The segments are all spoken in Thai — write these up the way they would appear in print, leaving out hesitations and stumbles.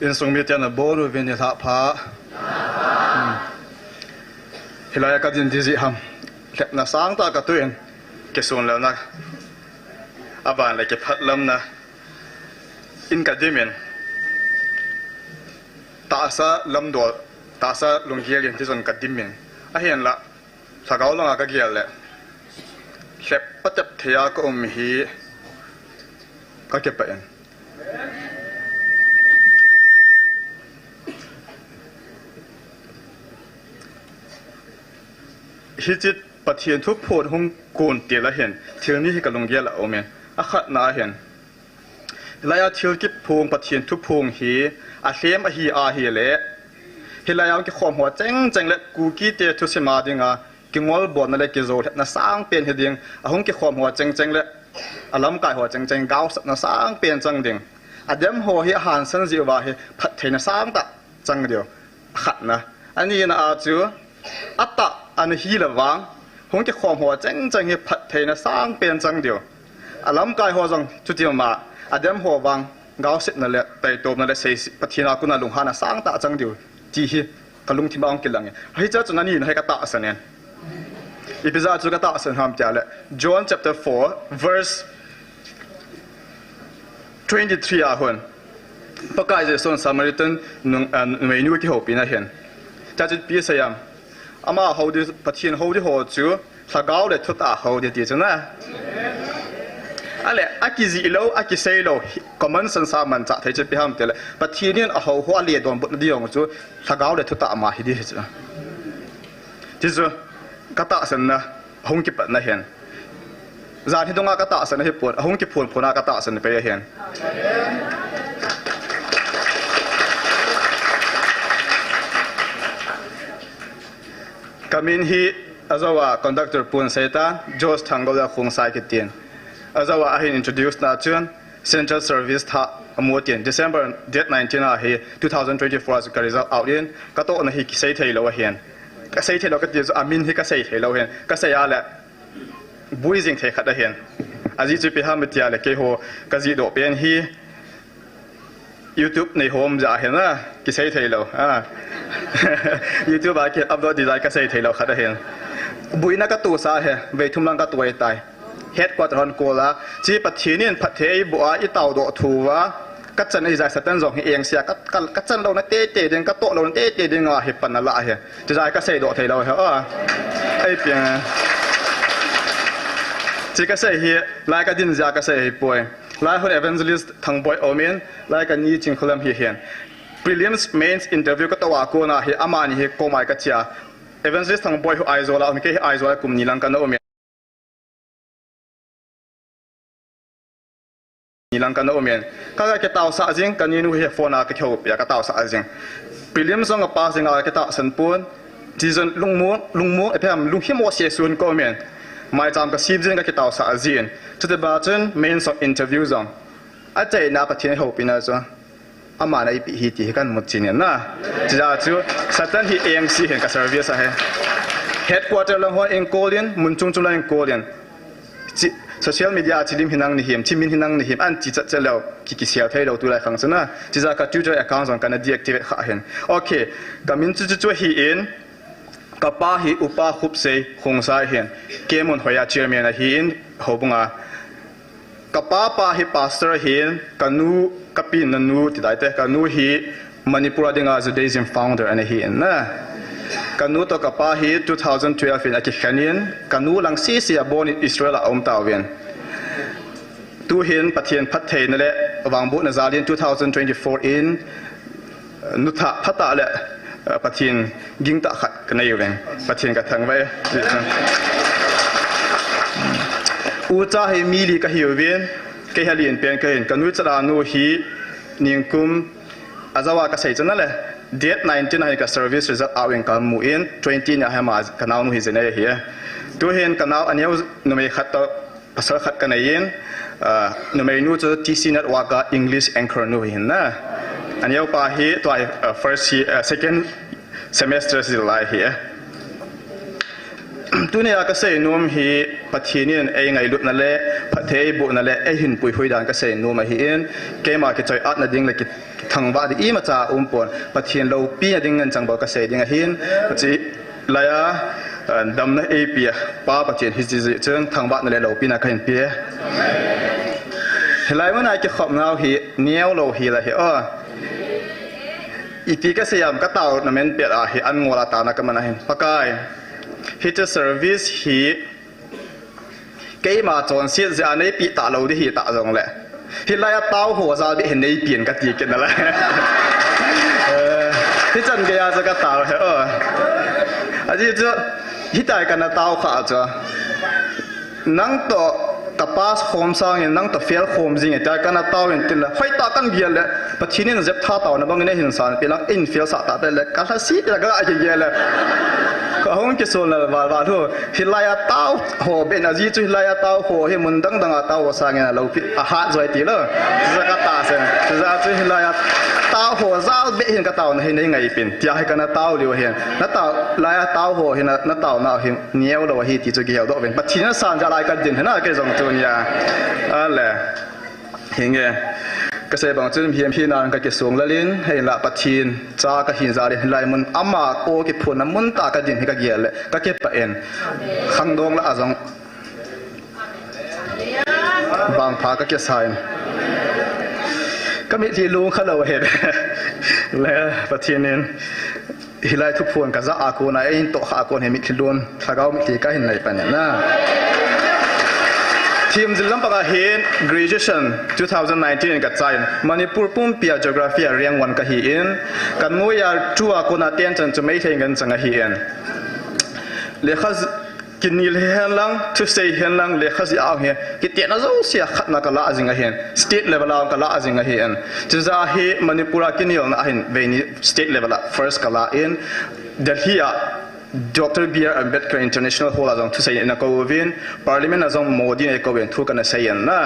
in sung mi tian a boru vin tha pha hilaya ka din dizi ham na sang ta ka tuin ke sun la na aban le ke phat lam na in ka dimen ta sa lam do ta sa lung hial yin ti son ka dimen a hian la thagau langa ka gial le hlep patap thea ko hi ka ke pa enฮิจิตปะเทียนทุกโพดหงโกนเตียละเห็นเที่ยวนี้กับลงเยละโอเมนอาขัดนาเห็นลายเที่ยวกิบพงปะเทียนทุกพงฮีอาเลียมฮีอาฮีเละเฮลายเอากิความหัวเจ๋งเละกูกี้เตียทุสิมาดิงากิงอลบอดนั่นเลยกิโซน่ะสร้างเปลี่ยนเฮดิงอาหงกิความหัวเจ๋งเละอาล้ำกายหัวเจ๋งก้าวน่ะสร้างเปลี่ยนจังดิงอาเดมหัวเฮหันสันจิวาเฮพัดเทน่ะสร้างตะจังเดียวขัดนะอันนี้นะอาจูอัตตะอันฮีละวังหงจะความหัวเจ๋งเฮพัดเทน่ะสร้างเปลี่ยนจังเดียวอาล้ำกายหัวจังจุดเดียวมาอาเดมหัววังก้าวเสร็จนั่นแหละไปโตนั่นแหละเสียปฏินากุณาลุงหาน่ะสร้างตะจังเดียวจีฮีกลุงที่บ้านกินหลังให้เจ้าจุนันนี่ให้กระตาสันเนี่ยอีพิซซ่าจุกระตาสันห้ามจ่าเลย John chapter 4 verse 23อาหุนประกาศจะส่งสามาริตันนุ่งเมนูที่หัวปีน่าเห็นจะจุดปีสยามอามาเขาดิปฏิเสธเขาดิหัวจูสักก้าวเลยทุกตาเขาดิจุนะอะไรอากิจิโลอากิเซโลก็มันสันสามันจะให้จุดปีห้ามเตเลยปฏิเสธเขาหัวเลียดโดนบุตรเดียวจูสักก้าวเลยทุกตามาให้ดีจุนะที่จูกระตาสันนะหงกิปน่าเห็นจานที่ตรงกระตาสันให้ปวดหงกิปวดพนากระตาสันไปเห็นกามินฮีอาจจะว่าคอนดักเตอร์ปูนเซต้าจอสทังก็จะคงสายกิตตินอาจจะว่าให้ introduce นาจวน Central Service ท่ามัวเตียน December date 19อ่ะให้2024จะการิซาเอาเรียนก็โตนะฮีกิเซย์เทย์เราเห็นก็เซย์เทย์เราก็เดี๋ยวอามินฮีก็เซย์เทย์เราเห็นก็เสียแหละบุยจิงเทย์ขัดเห็นอาจจะจุดไปห้ามเตียเลยเกี่ยวกับจีโดเป็นฮีYouTube ในโฮมจะเห็นนะกิเซย์เทย์เราYouTube อาจจะอัพโหลดดีไซน์ก็เซย์เทย์เราขัดเห็นบุยนักตัวซาเหรอเวทุมลังก็ตัวตายเฮดกว่าตอนโกลาจีปัจจุบันพัฒน์บัวอีเต่าโดทัวกัจจันในใจสตันส่งเองเสียกัจจันเราเนี่ยเตะดึงกัจโตเราเนี่ยเตะดึงอ่ะเห็บปันนั่นละเหรอจะใจก็เสียโดเทเราเหรอไอ้เปียจีก็เสียเฮียไล่ก็ดินจากก็เสียป่วยไล่คน evangelist ทั้งบอยโอเมนไล่กันนี้จริงคนละเฮียWilliams main interview ก็ตัวกูนะเฮียอามานี่เฮียโกมากัจเจีย evangelist ทั้งบอยหัวไอโซลาไม่ใช่ไอโซลากลุ่มนี้ลังกันโอเมนนี่ลังกันโอเมนก็แค่ตาวสะจริงกันนี่นู่นเฮียโฟนาก็เขียวเปียก็ตาวสะจริง Williams ส่งกับป้าสิงห์ก็ตาวสันปูนที่จนลุงมูไอ้เพื่อนลุงเฮียโมเสียส่วนก็โอเมนไม่จำก็ซีบจริงก็ตาวสะจริงจุดเด่นจน main ส่ง interview ส่งอาจจะน่าปฏิเสธหัวปีน่าจ้ะอามาในปีที่ที่กันหมดจริงนะจะจู่สัตว์ที่ AMC เห็นกับ service อะ headquarter ลังหัวเองโกลเลียนมุนจุงลังโกลเลียนsocial media ที่ลิมหินังนี่เห็นที่มินหินังนี่เห็นอันที่จะแล้วกิเสียเท่าเราตัวไรครั้งนั้นนะจะจาก Twitter account ส่งกัน deactivate ขาเห็นโอเคก็มินจู่เห็นกับป้าเห็นอุปาคุบเซคงสายเห็นเกมมันหัว chairman เห็นหัวบุงอ่ะกับป้าเห็น pastor เห็นกันนูกับปีนันนูที่ได้แต่กันนูเห็นมณีปุระดิ่งอา Judaism founder อันนี้เห็นนะกันนูตัวกับป้าเห็น2012เป็นอาคิขันยันกันนูหลังซีเซียบนอิสราเอลอมตาเวียนตัวเห็นปฏิเสธพัฒน์นั่นแหละวางบุญในซาเลียน2024 in นุทะพัตตาแหละปฏิเสธยิงตะขัดกันในอยู่เองปฏิเสธกันทั้งไว้อุจจาระมีลีก็หิวเวียนก็เห็นเปลี่ยนก็เห็นกันนูจะลานูฮีนิงคุมอาจจะว่าก็ใส่จนนั่นแหละdate 19ให้กับ service result เอาเองกับมูอิน20เนี่ยให้มากันเอาหนูหินเนี่ยเหี้ยตัวเห็นกันเอาอันนี้หนูไม่ขัดต่อภาษาขัดกันในยินหนูไม่รู้จะ TC network กับ English anchor หนูเห็นนะอันนี้ป้าเหี้ยตัวfirst second semester สิไล่เหี้ยตัวนี้ก็เสียนุ่มฮีปัจจุบันเองไงลุดนั่นแหละพัฒน์บุนั่นแหละหินปุยหุยดันก็เสียนุ่มฮีเองเกมาคิดใจอัดนั่นดิ้งเลยคิดท ทางบ้านอีมาจ่าปนปะเทียนเราปีนดิ่งเงินจังบอกเกษตรดิ่งหินจีลายดำในเอเปียป้าปะเทียนฮิจิเจนทางบ้านในเราปีนักเห็นเปียหลายวันไหนจะขอบเงาหีเนี้ยวเราหีละเหรออีปีก็สยามก็เต่านั่นเป็นเปียหีอันงัวลาตานักมันเห็นปะกายฮิตเซอร์วิสหีเกี่ยมาจนเสียจะในปีตาเราที่หีตาตรงแหละฮิลายเต่าหัวซาดิเห็นในเปลี่ยนกติกันนั่นแหละที่จันเกียร์จะก็เต่าเหรออันนี้จะฮิตายกันนะเต่าขาจ้ะนั่งต่อกับป้าโฮมสร้างอย่างนั่งต่อเฟลโฮมจริงแต่กันนะเต่าอย่างที่ละไฟตากันเกียร์เลยปัจจุบันเจ็บท่าเต่านะบางทีเห็นสารเป็นลักอินเฟลสัตว์แต่เลยกันละสิแล้วก็อะไรเกียร์เลยก็ห้องจะส่วนละว่าทุกฮิลายเต่าหัวเป็นอะไรจุฮิลายเต่าหัวให้มันดังเต่าสร้างอย่างเราอาหารสวยตีเลยจะก็ตาเส้นจะจุฮิลายเต่าหัวเจ้าเบ็ดเห็นกับเต่าเห็นได้ไงเป็นที่ให้กันนะเต่าเดียวเห็นนั่นเต่าลายเต่าหัวเห็นนั่นเต่าน่าเห็นเหนียวเราเห็นที่จะเกี่ยวด้วยเป็นปัจจุบันสารจะลายกันดินเห็นน่าเกี่ยวกับตัวนี้อะไรเห็นไงก็เสบางจุดเพียงพี่นานก็จะส่งละลิ้นให้ละปัจจินจากก็หินจารีลายมันอามาโอกิพูนมันตากระดินให้ก็เกี่ยวเลยก็เก็บไปเองขังดงละอาจงบางพาก็เกี่ยวใส่ก็มีที่รู้เขาเราเห็นแล้วปัจจินฮิลายทุกพวนก็จะอากูนายอินโตอากูนเห็นมิที่ล้วนถ้าเขามิที่ก็เห็นในปัญญานะทีมจิลลัมปะกาเฮน graduation 2019กับใจมณิปุรปุ่มเปีย geography เรียงวันกับฮีอินกันงูยาจัวคนอาเตียนจันจะไม่ใช่เงินจังกับฮีอินเลขากินนี่เฮนลังทุกสิ่งเฮนลังเลขาสิเอาเฮกิเตียนน่าจะเสียขัดนักละจิงกับเฮน state level เอากับละจิงกับเฮนจะจะเฮมณิปุระกินนี่ละเฮนเวนี่ state level first กับละอินเดลฮีDr. B.R. Ambedkar International Hall azong tu sayin na kawin Parliament azong Modi na kawin tu kana sayin na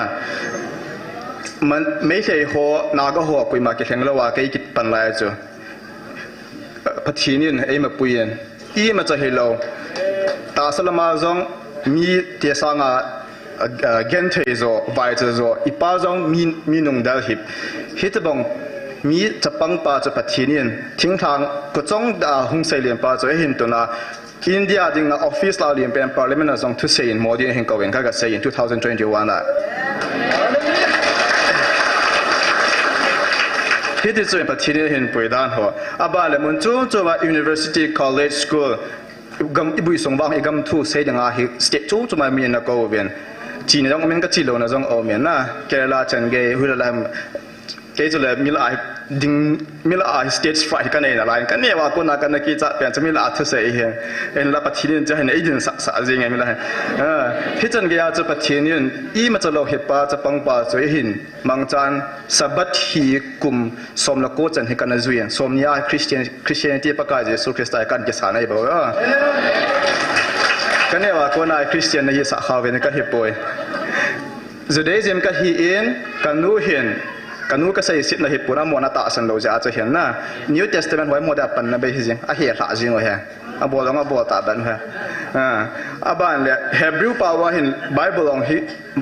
man may say ho naga ho kui ma ke henglawa kai kit panlai chu pathinin ei ma puyen I ma cha helo ta salama azong mi te sanga gen thei zo vai zo ipa zong mi nung dal hip hitbongมีจะปังปาจะปัจจุบันทิ้งทางก็จ้องดาหงใส่เลียนปาจะเห็นตัวน่ะอินเดียดิ่งน่ะออฟฟิศเราเลียนเป็น Parliament น่ะส่งทุกสิ่งโมดีเห็นเขาเองก็จะใส่in 2021น่ะที่ที่จะเป็นปัจจุบันเห็นปุ๋ยด้านหัวอาบ้าเลยมันจู่ว่า University College School กำบุยส่งบ้างอีกกำทูเสียงอาฮิสเตจู่มามีนักเขาเองจีนยังมันก็จีโร่นะจังเอาเมียนนะเครลาเชนเกย์หุ่นละเกย์จะเลยมีละดิ่งมีละสเตจไฟกันเองอะไรกันเนี่ยว่าคนนักกันนักกีฬาเปลี่ยนจะมีละทุเสียเองเอ็นละปัจจุบันจะเห็นไอ้ดินสักจริงไงมีละที่จันเกียร์จะปัจจุบันอีมันจะโลหิตปาจะปังปาจะเห็นมังจันสับบัตฮีกุมสมละโกจันให้กันนะจุยนสมยาคริสเตียนที่ประกาศจะสุขสายกันจะสานไอ้บ่กันเนี่ยว่าคนนายคริสเตียนในยิสขาวเป็นกันฮิปโปยจุดเดซิมกันฮีอินกันนูเห็นกันนู้ก็ใส่สิทธิ์ในเหตุผลนั้นมวลต่างสันเราจะเห็นนะ New Testament ไว้โมเดลปันนะไปจริงอาเหี้ยหลายจริงเลยฮะอาบัวต้องอาบัวตาบันฮะบ้านเลยเฮบรูป่าวว่าเห็น Bible ลองฮิ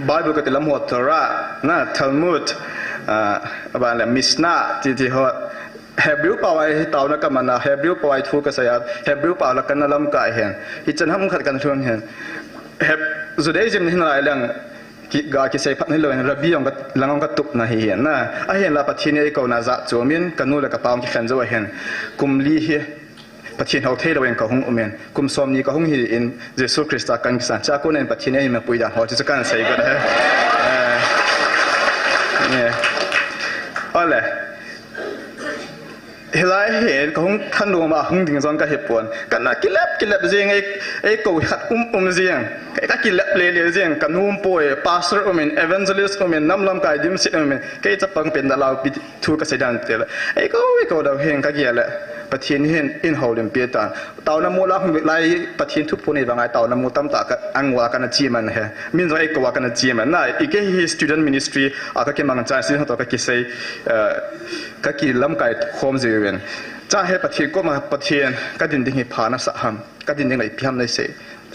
Bible ก็ติดละหมด Torah นะ Talmud บ้านเลยมิสนาที่เขาเฮบรูป่าวไอ้เต่านักมันนะเฮบรูป่าวไอ้ทุกข์ก็ใส่เฮบรูป่าวแล้วกันนั่นลำกายเห็นที่จะทำขัดกันช่วงเห็นเฮบจุดเดจิมนี่อะไรเรื่องกิเซพันให้เลยระเบียงก็หลังก็ตุกนะเห็นนะเห็นละปัจจุบันไอ้เขาน่าจะจวมินกันนู่นแล้วก็ปามที่ขันจะเห็นกุมลีเฮปัจจุบันเขาเทเราเองก็หงอเมนกุมสมนี้ก็หงเห็นเยซูคริสต์กันกิสันจากคนนั้นปัจจุบันมันปุยดาหัวจะกันใส่ก็ได้เนี่ยอะไรเฮลัยเห็นของท่านดวงมาหงดิ่งจอนก็เห็บปวนกันนะกินเล็บเสียงไอ้กูหัดเสียงไอ้ก็กินเล็บเลี้ยเสียงกันหุ่มป่วยพาสเตอร์เอเวนเจลิสต์น้ำลำกายดิมสิไอ้จะปังเป็นดาราปิดทุกเกษตรเตลไอ้ก็ดาวเฮงก็เกี่ยแหละปะเทียนเห็นอินโฮลิมเปียตันเต่าน้ำมูลไล่ปะเทียนทุกคนในบางไอ้เต่าน้ำมูตั้มตากันอังวากันจีมันเหรอมินจะไอ้กว่ากันจีมันน่ะอีกแค่ student ministry อาก็แค่มังจานสิ่งที่ตัวก็คิดใส่ก็กินลำกายโฮมเซเว่นจ้าให้ปะเทียนก็มาปะเทียนก็ดินดิ่งให้ผ่านสักหำก็ดินดิ่งไหลพิมพ์ในเส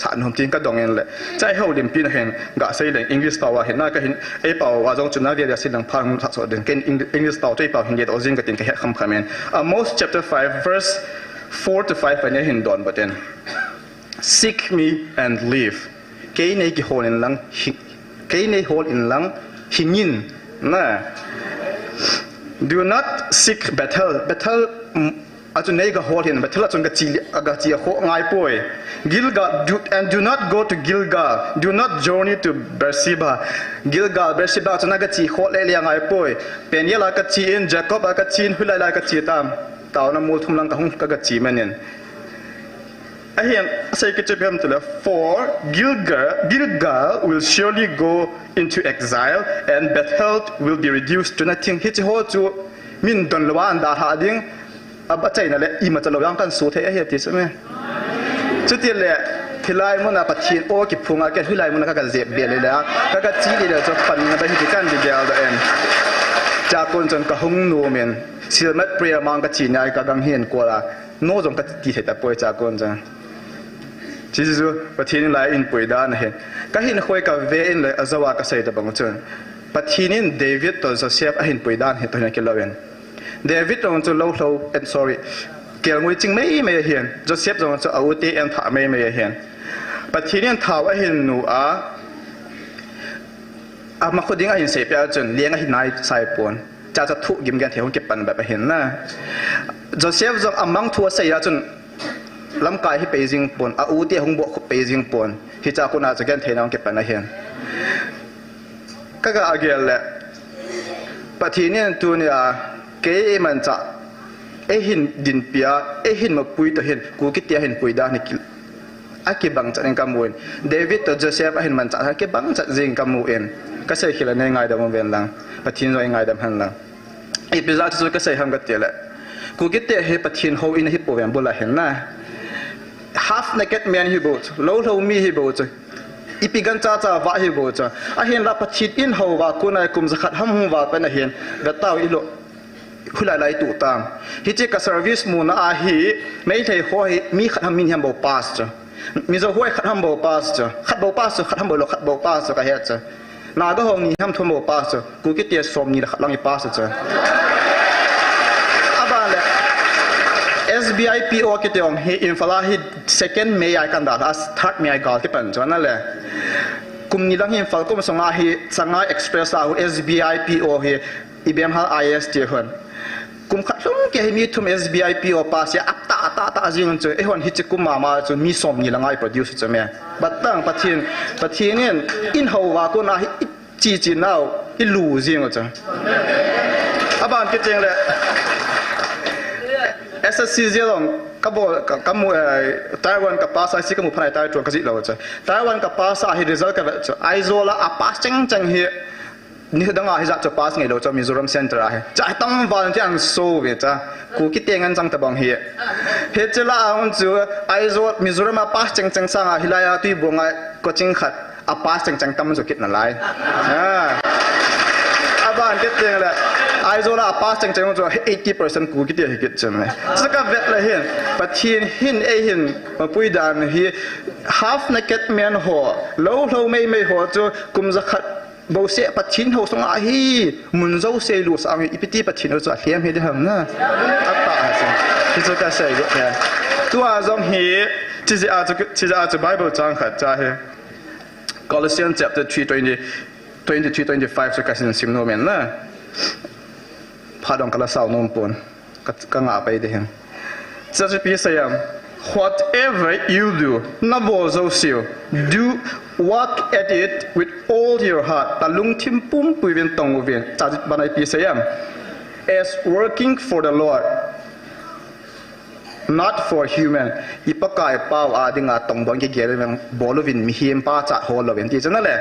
สารหอมจริงก็ดองเงินเลยใจเขาเรียนปีนเห็นกะใส่เรื่องอังกฤษเปล่าเห็นน่าก็เห็นไอ้เปล่าว่าจงจุดนั้นเดียวสิ่งพังทักษะเดินกินอังกฤษเปล่าใจเปล่าเห็นเดียวจริงก็ติงก็เห็นคำคำเองAmos chapter 5 verse 4 to 5 ไปเนี่ยเห็นดอนประเด็น Seek me and live เกี่ยในกี่โหนหลังเกี่ยในโหนหลังหิงินนะ Do not seek battle อาจจะในกับโหนbattle อาจจะกับจีโหง่ายป่วย Gilgal and do not go to Gilgal do not journey to Beersheba Gilgal Beersheba อาจจะนักจีโหเลี้ยงง่ายป่วยเป็นยังไงกับจีน Jacob กับจีนหุ่นลายกับจีตามตาวน้ำมูลทุ่มลังกับหุ่นกับจีมันเนี่ยไอ้เห็นใส่กิจกรรมตัวละ For Gilgal will surely go into exile and Bethel will be reduced to nothing ที่จะโหจูมินดนละวันดาหาดิ้งอับใจนั่นแหละอีมาจะเรายังกันสู้เทไอ้เหี้ยที่ใช่ไหมจุดที่เลยที่ไล่มันน่ะปัจจัยโอ้กิพุงอาเกตที่ไล่มันน่ะก็เจ็บเบียดเลยแล้วก็จีดีเดียวจะปั่นไปที่กันดีเดียวตัวเองจากคนจนกระหงนูเมนเชื่อมัดเปรียมังกะจีนายกะกังเฮียนกว่าละโน้จงกะตีเห็ดแต่ป่วยจากคนจังจีจูประเทศนี้หลายอินป่วยด้านเห็นก็เห็นคุยกับเวอินเลยอาจจะว่าก็ใส่แต่บางจุดประเทศนี้เดวิดตัวจะเสียบเห็นป่วยด้านเห็นตัวนี้กินแล้วเองเดวิดตรงจุดเราsorry เกี่ยวกับจริงไม่เห็นจะเสียบตรงจุดเอาตีเอ็นถาไม่เห็นประเทศนี้ถาวเห็นหนูมาคนดิ้งเห็นเสียบจนเลี้ยงเห็นนายใส่ปนจะทุกยิมกันเที่ยวเก็บปันแบบเห็นนะจะเสียบตรงมังทัวเสียจนลำกายที่ไปยิงปนอูตีหงบวกไปยิงปนที่จากคนอาจจะกันเที่ยวเก็บปันเห็นก็อาเกลแหละประเทศนี้ตัวเนี่ยเกี่ยมันจะเห็นดินเปียเห็นมาปุยตัวเห็นกูคิดเห็นปุยด้านนี้อาเก็บบังจัดเองกับมูลเดวิดตัวโจเซฟเห็นมันจะอาเก็บบังจัดเองกับมูลเองก็ใช่ขี้ละในง่ายดำมันเป็นหลังประเทศเราง่ายดำหันหลังอีพิซซ่าที่สุดก็ใช่ทำกันเตะแหละกูคิดเห็นประเทศเขาอินฮิปโปเวนบุลเห็นนะ half naked man ฮิปโปโลมีฮิปโปอีพิกันจ้าว่าฮิปโปจ้าเห็นรับประเทศอินเขาว่ากูนายกุมจะขัดห้ามหัวเป็นเห็นเวต้าอิโลหุ่นลายตู่ตามฮิจิกับ service มูนฮีไม่ใช่หัวมีขัดห้ามมีห้ามบ่ปาสจ้ะมีจะหัวขัดห้ามบ่ปาสจ้ะขัดบ่ปาสขัดห้ามบ่หลอกขัดบ่ปาสก็เฮ็ดจ้ะนาก็ห้องนี้ห้ามทุ่มบ่ปาสจ้ะกูคิดเตียสมนี่ละขัดลังอีปาสจ้ะอาบานเลย SBI PO คิดเตียงฮิอินฟลาฮิ second เมย์กันดาส third เมย์กอลที่เป็นจ้ะนั่นแหละกลุ่มนี้ลังฮิอินฟลก็มาส่งอาฮิสังอา express อา SBI PO ฮิอีเบียมฮา IS เจ้าคนกุมขัดลงแกให้มีทุ่ม SBI PO ปาเสียอัตตาจริงจ้ะคนฮิจิกุมมาจนมีสมนี่ละง่าย produce จ้ะแม่บัดตั้งประเทศนี้อินหัวว่ากูน่าจีนเอาอิลูจริงจ้ะอาบานคิดจริงเลย SSC เจ้าของกับมูไต้หวันกับภาษาสิกับมูพนัยไต้ตัวก็จิเราจ้ะไต้หวันกับภาษาฮิริซัลกับจ้ะไอโซล่าอาปัสจังเฮนี่ดังอาฮิจับภาษาไงเราจ้ะมิโซรัมเซ็นเตอร์อะจ้ะตั้งวันที่อันโซเวียจ้ะกูคิดเองงั้นจังแต่บางเฮเจล่าอันจูไอโซมิโซรัมอาปัสจังสังอาฮิลายาตุยบงไอก็จิงขัดอาปัสจังตั้มจุกิดนั่นไรอาบ้านคิดเองแหละไอโซล่าอาปัสจังมันจะ80%กูคิดเองคิดใช่ไหมสักกับเวลาเห็นปัจจัยเห็นเห็นมาพูดด่านเฮ half naked man หัวเราไม่หัวจูกุมจะขัดบ่เสียปัจฉินเขาสงอาฮีมุนเจ้าเซลูสอังอีพิธีปัจฉินเราจะเลี้ยงให้ได้หำนะอัตตาสิที่จะกระเสียก็แค่ตัวจงเฮที่จะอาจจะ Bible จังขัดจ้าเฮ Colossians chapter 3:23-25 จะกระเสียนสิมโนเมนนะพาดองกระสาวนมปนก็งาไปได้เห็นจะจะพิเศษwhatever you do นับว่าเราเสีย do work at it with all your heart แต่ลุงทิมปุ่มปุยเวียนตรงเวียนจะบันไดพิเศษ as working for the Lord not for human อีปะกายเป้าอาดิงาตรงบางเกี่ยวกับบอลวินมีเฮียมป้าจะโฮลวินที่จะนั่นแหละ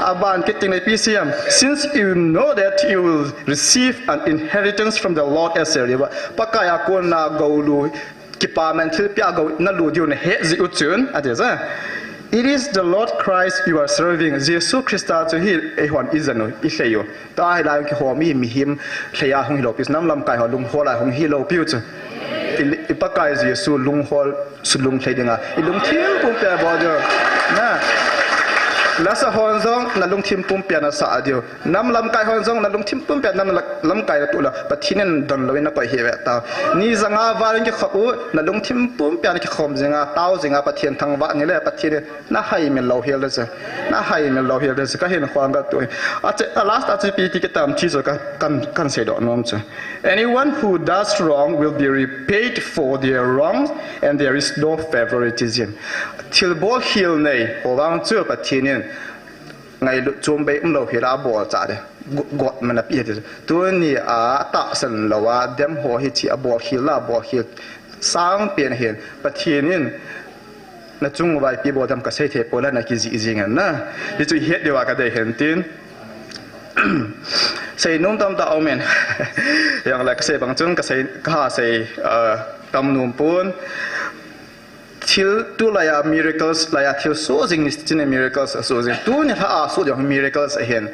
อาบานคิดถึงในพิเศษ since you know that you will receive an inheritance from the Lord as a reward ปะกายอากูนากูลูกิปามันที่พี่อากูนั่นลูดิวในเฮซิอุจุนอะไรจ้ะ It is the Lord Christ you are serving เยซูคริสต์จะฮิไอหวนอิจนุอิเลียวตาให้ได้หัวมีหิมเลียหงฮิโลปิสน้ำลำไก่หัวลุงหัวไหลหงฮิโลปิวจ้ะ ipakai Jesu lung hol sulung thei dinga ilung thim pum pe bo jo na lasa honzong na lung thim pum pe na sa adio nam lam kai honzong na lung thim pum pe nam lam kai tu la pathinen don loina ko he ta ni zanga waring ki khapu na lung thim pum pe na ki khom jinga tau jinga pathian thang wa ni le pathine na hai me lo hel se na hai me lo hel se ka hen khwang ga tu a last a pi ti ki tam chi so ka kan se do nom che anyone who does wrong will be repaid for their wrongs and there is no favoritism til bo hil nei ho wang chu pathinen ngày lúc chôm bay lo hira bo cha de got man ap ye tu ni a ta san lawa dem ho hi chi a bo hila bo hi sang pian hen pathinin na chung vai pi bo dam ka sei the pola na ki ji jing an na ni chu het dewa ka de hen tin sei num tam ta omen yang la ka sei bang chung ka sei ka sei tam num pun till tu laya miracles laya till so jing is tin miracles so jing tu ni tha so jong miracles hen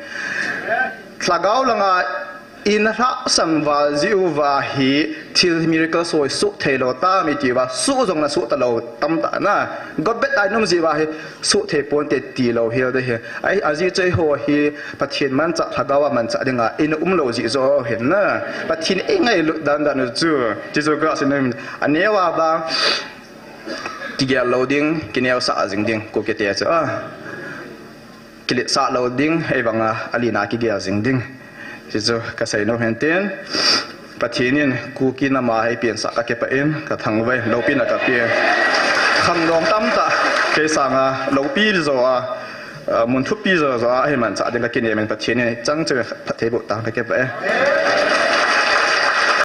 tlagau langa in ra sang wa ziu wa hi till miracles so thelo ta mi ti wa su jong na su ta lo tam ta na god bet ai nom ji wa hi su the pon te ti lo hi de he ai aji chei ho hi pathian man cha thagawa man cha dinga in lo ji zo hen na pathin engai lu dan dan chu ji zo ga sin anewa ba tiga loading kineo sa jing ding ko ke te cha kilit sa loading ai banga alina ki ge jing ding so ka sai no henten pathinin ku ki na ma hai pian sa ka ke pa in ka thang vai lo pin ka pi khang dong tam ta ke sanga lo pi zo mun thu pi zo ai man cha de ka ki ne men pathinin chang che pathe bo ta ka ke pa